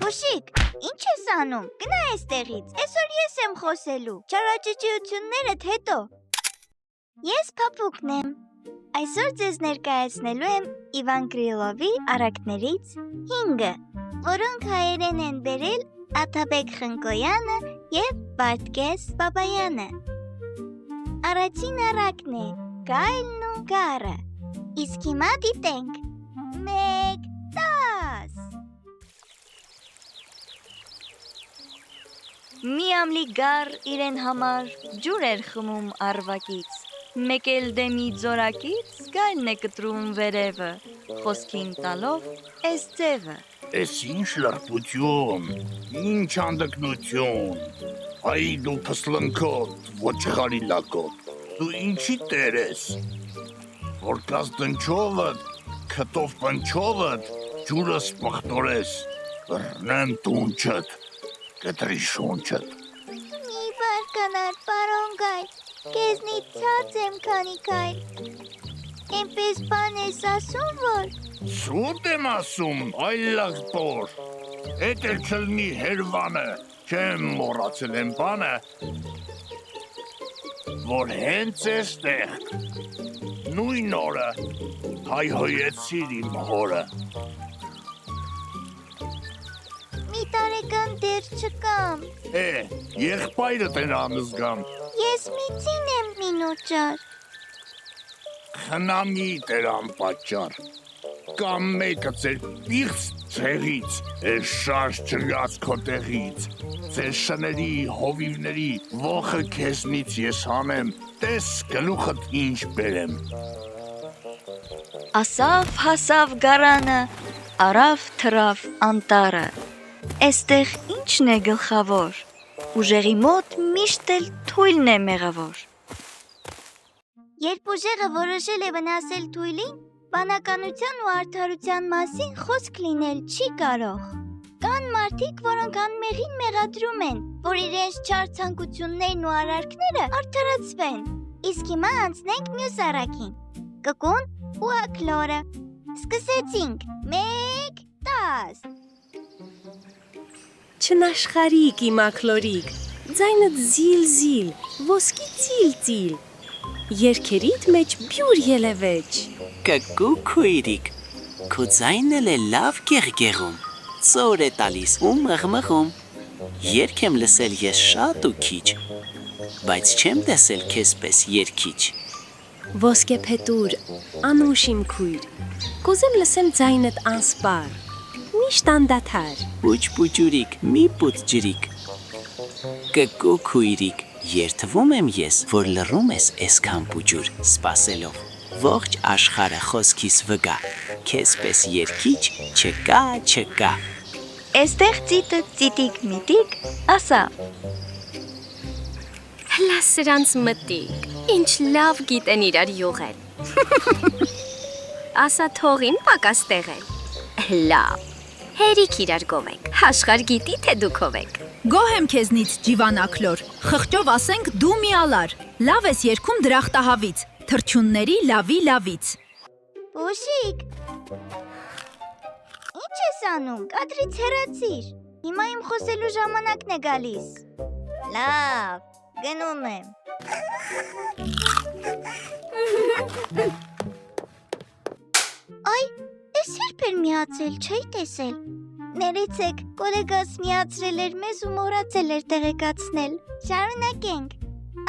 Փոշիկ, ինչ ես անում, գնա էստեղից, այսօր ես եմ խոսելու, չարաճճիություններդ հետո։ Ես Փափուկն եմ, այսօր ձեզ ներկայացնելու եմ Իվան Կրիլովի առակներից 5-ը, որոնք հայերեն են բերել Աթաբեկ Խնկոյանը և Վարդգես Բաբայանը։ Առաջին առակն է գայլն ու գառը, իսկ հիմա դիտենք 1-10։ Մի ամլի գառ իրեն համար ջուր էր խմում առվակից, մեկ էլ դեմի ձորակից գայլն է կտրում վերևը, խոսքին տալով էս ձևը։ Էս ինչ լրբություն, ինչ հանդգնություն, այ դու փսլնքոտ, ոչխարի լակոտ, դու ինչի տեր ես, որ կաս դնչովըդ, քտով պնչովըդ, ջուրս պղտորես, բռնեմ տունչըդ, կտրի շունչըդ։ Մի բարկանար, պարոն գայլ, կեզնից ցած եմ քանի քայլ, էնպես բան ես ասում, որ… Սուտ եմ ասում, այ լաղբոր, էդ էլ չլնի հերվանը, չեմ մոռացել եմ բանը, որ հենց էստեղ, նույն օրը, հայհոյեցիր իմ հորը։ Մի տարեկան դեր չկամ, Եղբայրդ են անզգամ, ես միցին եմ մինոճար, խնամիտ էր անպատճառ, կամ մեկը ձեր պիղծ ցեղից, էս շարժ չգած քո տեղից, ձեր շների, հովիվների, ոխը քեզնից ես հանեմ, տես գլուխդ ինչ բերեմ։ Ասավ հասավ գարանը, արավ թրավ անտառը, էստեղ ինչն է գլխավոր, ուժեղի մոտ միշտ էլ թույլն է մեղավոր։ երբ ուժեղը որոշել է վնասել թույլին, բանականության ու արդարության մասին խոսք լինել չի կարող։ Կան մարդիկ, որոնք անմեղին մեղադրում են, որ իրենց չար ցանկություններն ու արարքները արդարացվեն։ Իսկ հիմա անցնենք մյուս առակին։ Կկուն ու ակլորը։ Սկսեցինք 1-10։ Չնաշխարիկ իմ ակլորիկ, ձայնդ զիլ-զիլ, ոսկի ծիլ-ծիլ, երգերիդ մեջ բյուր ելևեջ։ Կկու քույրիկ, քո ձայնն է լավ գեղգեղում, ծոր է տալիս ու մղմղում, երգ եմ լսել ես շատ ու քիչ, բայց չեմ տեսել քեզ պես երգիչ։ Ոսկե փետուր, անուշ իմ քույր, կուզեմ լսեմ ձայնդ անսպար, միշտ անդադար։ Պուչ-պուչուրիկ, մի պուտ ջրիկ, կկու քույրիկ, երթվում եմ ես, որ լռում ես այսքան պուչուր, սպասելով, ողջ աշխարհը խոսքիս վգա, քեզ պես երգիչ չկա։ Էստեղ ծիտը ծիտիկ միտիկ ասավ. Հլա սրանց մտիկ, ինչ լավ գիտեն իրար յուղել։ Ասա թողին պակաս տեղել։ Լավ, հերիք իրար գովեք, աշխարհ գիտի թե դուք ով եք։ Գոհ եմ քեզնից, ջիվան ակլոր, խղճով ասենք դու մի ալար, լավ ես երգում դրախտահավից, թրջունների լավից։ Փոշիկ, ինչ ես անում, կադրից հեռացիր, հիմա իմ խոսելու ժամանակն է գալիս։ Լավ, գնում եմ։ Այ, ես երբ էր միացել, չէի տեսել։ Ներեցեք, կոլեգաս միացրել էր մեզ ու մոռացել էր տեղեկացնել։ Շարունակենք։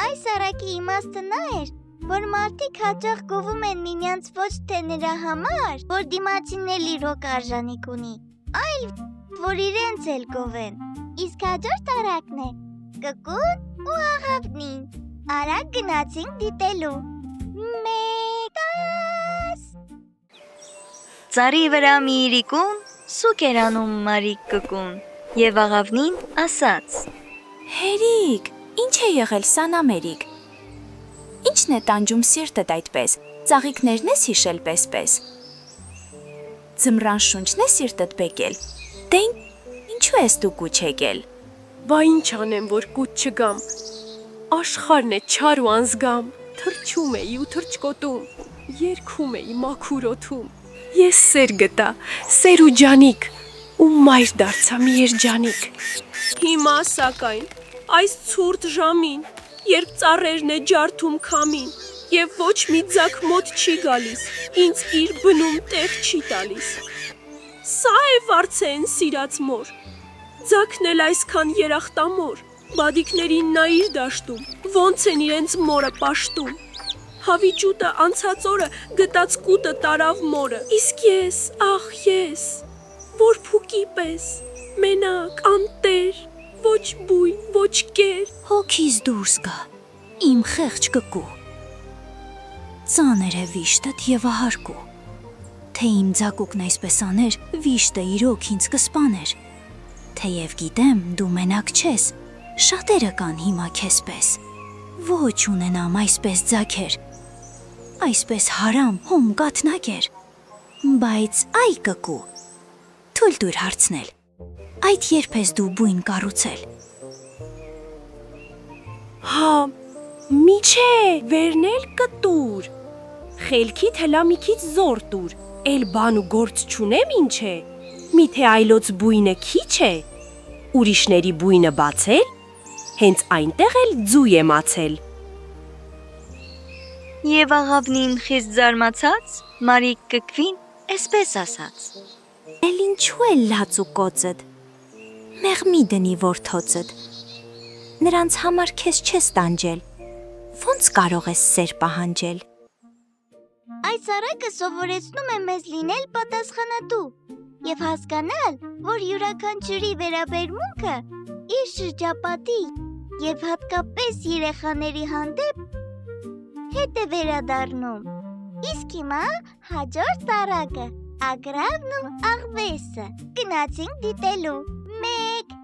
Այս առակի իմաստը նա էր, որ մարդիկ հաճախ գովում են միմյանց ոչ թե նրա համար, որ դիմացին էլ իրոք արժանիք ունի, այլ որ իրենց էլ գովեն։ Իսկ հաջորդ առակն է կկուն ու աղավնին։ Արագ գնացինք դիտելու։ 1-10։ Ծառի վրա մի իրիկուն սուկ էր անում մարիկ կկուն և աղավնին ասաց. Հերիք, ինչ է եղել սանամերիկ, ինչն է տանջում սիրտդ այդպես, ծաղիկներն ես հիշել պես-պես, ձմռան շունչն է սիրտդ բեկել, դե ինչու ես դու կուչ եկել, Բա ինչ անեմ, որ կուտ չգամ, աշխարհն է չար ու անզգամ, թրջում էի ու թրջկոտում, երգում էի մաքուր օդում, Ես սեր գտա, սեր ու ջանիկ, ու մայր դարձա մի երջանիկ։ Հիմա սակայն, այս ցուրտ ժամին, երբ ծառերն է ջարդում քամին, եւ ոչ մի ձակ մոտ չի գալիս, ինձ իր բնում տեղ չի տալիս։ Սա է վարձեն սիրած մոր, ձակն էլ այսքան երախտամոր, բադիկներին նա իր դաշտում, ոնց են իրենց մորը պաշտում։ Հավիճուտը անցած օրը գտած կուտը տարավ մորը, իսկ ես, ախ ես, որ փուկի պես, մենակ, անտեր, ոչ բույն, ոչ կեր։ Հոգիս դուրս գա, իմ խեղճ կկու։ Ծաներ է վիշտդ եւ ահարկու, թե իմ ձակուկն այսպես աներ, վիշտը իրոք ինձ կսպաներ, թեև գիտեմ դու մենակ չես, շատերը կան հիմա քեզ պես, ոչ ունենամ այսպես ձակեր, այսպես հարամ հում կատնագեր, բայց այ կկու, թույլ տուր հարցնել, այդ երբ ես դու բույն կառուցել։ Հա, միչե, վերնել կտուր, խելքիդ հելա մի քիչ զոր տուր, էլ բան ու գործ չունեմ ինչ է, միթե այլոց բույնը քիչ է, ուրիշների բույնը բացել, հենց այնտեղ էլ ձու եմ ացել։ Եվ աղավնին խիստ զարմացած, Մարիկ կկվին էսպես ասաց. Էլ ինչու է լաց ու կոծդ, մեղմի դնի որդոցդ, նրանց համար քեզ չես տանջել, ոնց կարող ես սեր պահանջել։ Այս առակը սովորեցնում է մեզ լինել պատասխանատու եւ հասկանալ, որ յուրաքանչյուրի վերաբերմունքը իր շրջապատի եւ հատկապես երեխաների հանդեպ հետ է վերադառնում։ Իսկ հիմա հաջորդ առակը ագրավն ու աղվեսը գնացինք դիտելու։ 1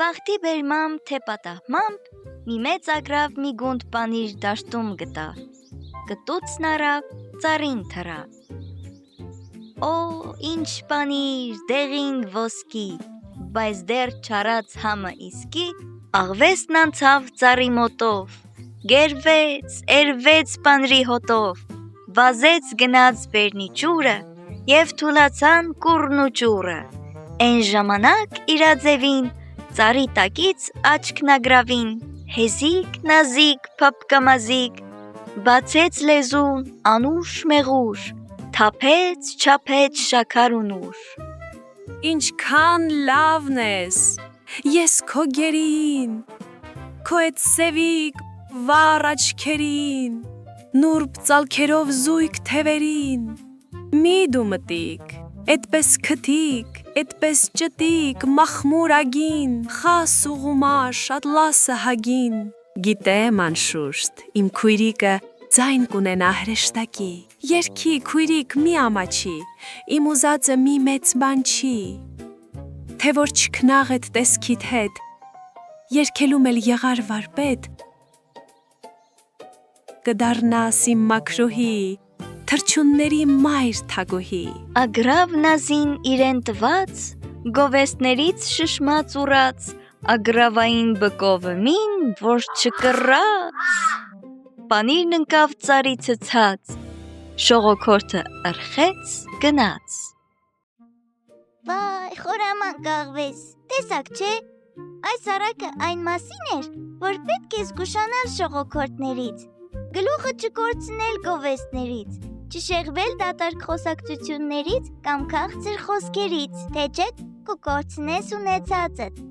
Բախտի բերմամբ թե պատահմամբ մի մեծ ագրավ մի գունդ պանիր դաշտում գտա, կտուցն առավ, ծառին թռավ։ Օ, ինչ պանիր, դեղին ոսկի, բայց դեռ չարած համը իսկի, աղվեսն անցավ ծառի մոտով, գերվեց, էրվեց պանրի հոտով, վազեց գնաց բերնի ջուրը եւ թուլացան կուռն ու ջուրը։ Այն ժամանակ իրաձևին ծառի տակից աչքնագրավին, հեզիկ, նազիկ, փապկամազիկ, բացեց լեզուն, անուշ մեղուշ, թափեց, չափեց շաքար ու նուշ։ Ինչքան լավն ես, ես քո գերին, քո այդ սևիկ վառ աչքերին, նուրբ ծալքերով զույգ թևերին, մի դու մտիկ, այդպես քթիկ, այդպես ճտիկ, մախմուր ագին, խաս ուղումաշ, ատլասը հագին, գիտեմ անշուշտ, իմ քույրիկը ձայն կունենա հրեշտակի, երկի քույրիկ մի ամաչի, իմ ուզածը մի մեծ բան չի, թե որ չքնաղ էդ տեսքիդ հետ, երկելում էլ եղար վարպետ, կդառնաս իմ մաքրուհի, թրջունների մայր թագուհի։ Ագրավն ազին իրեն տված, գովեստներից շշմած ուռած, ագրավային բկովը մին, որ չկռած, պանիրն ընկավ ծառի ցցած, շողոքորթը ըրխեց գնաց։ Վայ, խորամանկ աղվես, տեսակ չէ, այս առակը այն մասին էր, որ պետք է զգուշանալ շողոքորթներից, գլուխը չկորցնել գովեստներից, չշեղվել դատարկ խոսակցություններից կամ քաղցր խոսքերից, թե չէ կկորցնես ունեցածդ։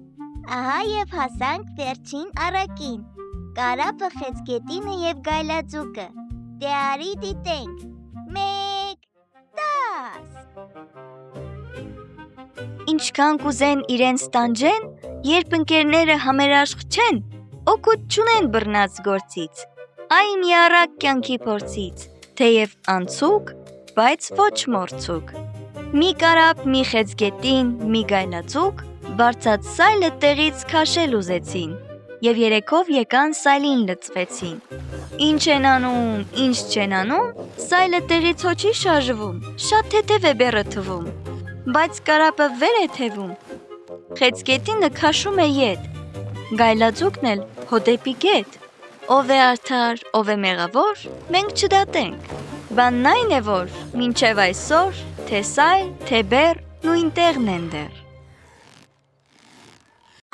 Ահա եւ հասանք վերջին առակին, կարապը, խեցգետինը եւ գայլաձուկը, դե արի դիտենք, 1 10 Ինչքան կուզեն իրենց տանջեն, երբ ընկերները համերաշխ չեն, օգուտ չունեն բռնած գործից, այ մի առակ կյանքի փորձից, թեև անցուկ, բայց ոչ մորցուկ։ Մի կարապ, մի խեցգետին, մի գայլաձուկ, բարձած սայլը տեղից քաշել ուզեցին, եւ երեքով եկան սայլին լծվեցին։ Ինչ են անում, ինչ չեն անում, սայլը տեղից հո չի շարժվում, շատ թեթև է բեռը թվում, բայց կարապը վեր է թևում, խեցգետինը քաշում է ետ, գայլաձուկն էլ հո դեպի գետ, ով է արդար, ով է մեղավոր, մենք չդատենք, Բանն այն է, որ մինչև այսօր թե սայլ, թե բեռ նույն տեղն են դեռ։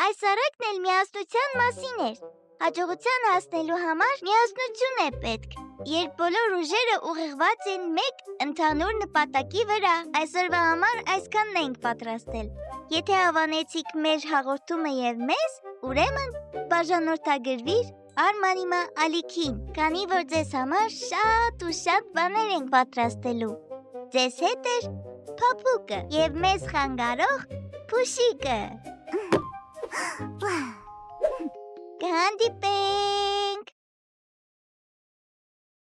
Այս առակն էլ միասնության մասին էր։ Հաջողության հասնելու համար միասնություն է պետք։ Երբ բոլոր ուժերը ուղղված են մեկ ընդհանուր նպատակի վրա, այսօրվա համար այսքանն ենք պատրաստել։ Եթե հավանեցիք մեր հաղորդումը եւ մեզ, ուրեմն բաժանորդագրվիր Արմանիմա Ալիքին, քանի որ ձեզ համար շատ ու շատ բաներ ենք պատրաստելու։ Ձեզ հետ է Փափուկը եւ մեզ խանգարող Փուշիկը։ Կհանդիպենք։